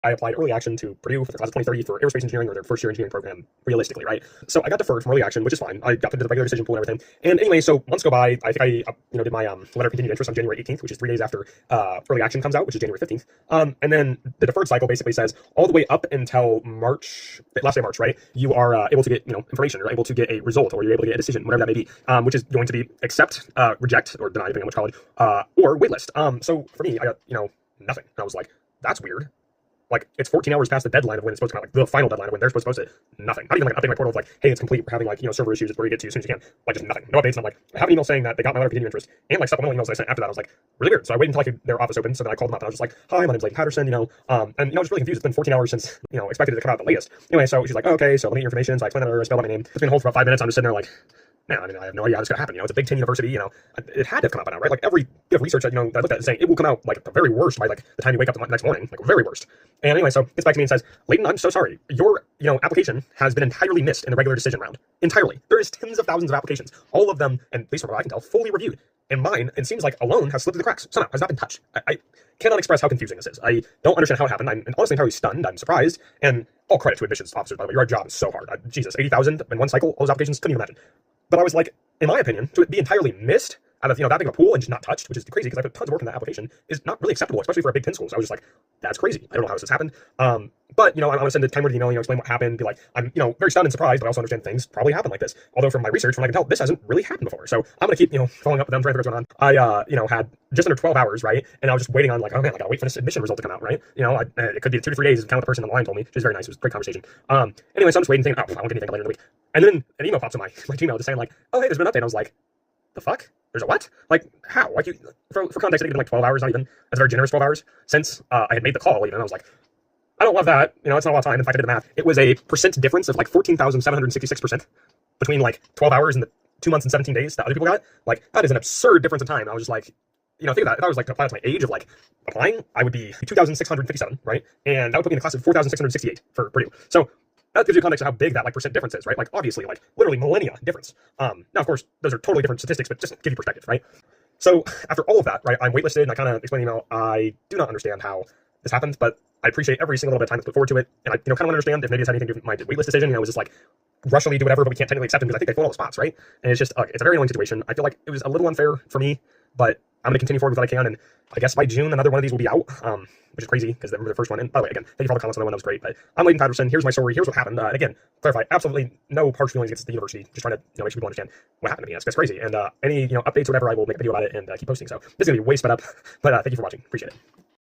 I applied early action to Purdue for the class of 2030 for aerospace engineering, or their first year engineering program, realistically, right? So I got deferred from early action, which is fine. I got to the regular decision pool and everything. And anyway, so months go by. I think I did my letter of continued interest on January 18th, which is 3 days after early action comes out, which is January 15th. And then the deferred cycle basically says all the way up until March, last day of March, right? You are able to get information, you're able to get a result, or you're able to get a decision, whatever that may be, which is going to be accept, reject, or deny, depending on which college, or waitlist. So for me, I got nothing. And I was like, that's weird. Like, it's 14 hours past the deadline of when it's supposed to come out, like the final deadline of when they're supposed to post it. Nothing. Not even like an update my portal of like, hey, it's complete. We're having like server issues. It's where you get to as soon as you can. Like, just nothing. No updates. And I'm like, I have an email saying that they got my letter of continued interest, and like supplemental emails that I sent after that. I was like, really weird. So I waited until their office opened. So then I called them up and I was just like, hi, my name's Leighton Patterson. And I was really confused. It's been 14 hours since expected it to come out the latest. Anyway, so she's like, oh, okay, so let me get your information. So I explained that I spelled out my name. It's been on hold for about 5 minutes. I'm just sitting there like, man, I have no idea how this is gonna happen. It's a Big Ten university. It had to have come out by now, right? Like every bit of research that that I looked at is saying it will come out like at the very worst by like the time you wake up the next morning, like very worst. And anyway, so gets back to me and says, Leighton, I'm so sorry. Your application has been entirely missed in the regular decision round. Entirely. There is tens of thousands of applications, all of them, and at least from what I can tell, fully reviewed. And mine, it seems like alone, has slipped through the cracks. Somehow has not been touched. I cannot express how confusing this is. I don't understand how it happened. I'm honestly entirely stunned. I'm surprised. And all credit to admissions officers, by the way. Your job is so hard. Jesus, 80,000 in one cycle, all those applications, couldn't even imagine. But I was like, in my opinion, to be entirely missed out of that big of a pool and just not touched, which is crazy because I put tons of work in that application, is not really acceptable, especially for a Big Ten school. So I was just like, that's crazy. I don't know how this has happened. But I want to send a timely email, explain what happened, be like, I'm very stunned and surprised, but I also understand things probably happen like this. Although from my research, from what I can tell, this hasn't really happened before. So I'm gonna keep following up with them, trying to figure out what's going on. I had just under 12 hours, right? And I was just waiting on like, oh man, I gotta wait for this admission result to come out, right? It could be 2 to 3 days, kind of what the person on the line told me. She was very nice. It was a great conversation. Anyway, so I'm just waiting, thinking, oh, I won't get anything later in the week. And then an email pops in my Gmail just saying like, oh hey, there's been an update. And I was like, the fuck? There's a what? Like, how? Like, for context, I think it's like 12 hours, not even. That's a very generous 12 hours since I had made the call, even. I was like, I don't love that. It's not a lot of time. In fact, I did the math. It was a percent difference of like 14,766% between like 12 hours and the 2 months and 17 days that other people got. Like, that is an absurd difference in time. I was just like, think of that. If I was like to apply to my age of like applying, I would be 2,657, right? And that would put me in the class of 4,668 for Purdue. So that gives you context of how big that like percent difference is, right? Like obviously like literally millennia difference. Now of course those are totally different statistics, but just to give you perspective, right? So after all of that, right, I'm waitlisted, and I kind of explain in the email, I do not understand how this happened, but I appreciate every single little bit of time that's put forward to it, and I kind of want to understand if maybe it's had anything to do with my waitlist decision. It was just like rushingly do whatever, but we can't technically accept them because I think they filled all the spots, right? And it's just it's a very annoying situation. I feel like it was a little unfair for me, but I'm going to continue forward with what I can, and I guess by June another one of these will be out, which is crazy because they were the first one. And by the way, again, thank you for all the comments on the one. That was great. But I'm Leighton Patterson. Here's my story. Here's what happened. And again, clarify, absolutely no harsh feelings against the university. Just trying to make sure people understand what happened to me. That's crazy. And any updates or whatever, I will make a video about it and keep posting. So this is going to be way sped up, but thank you for watching. Appreciate it.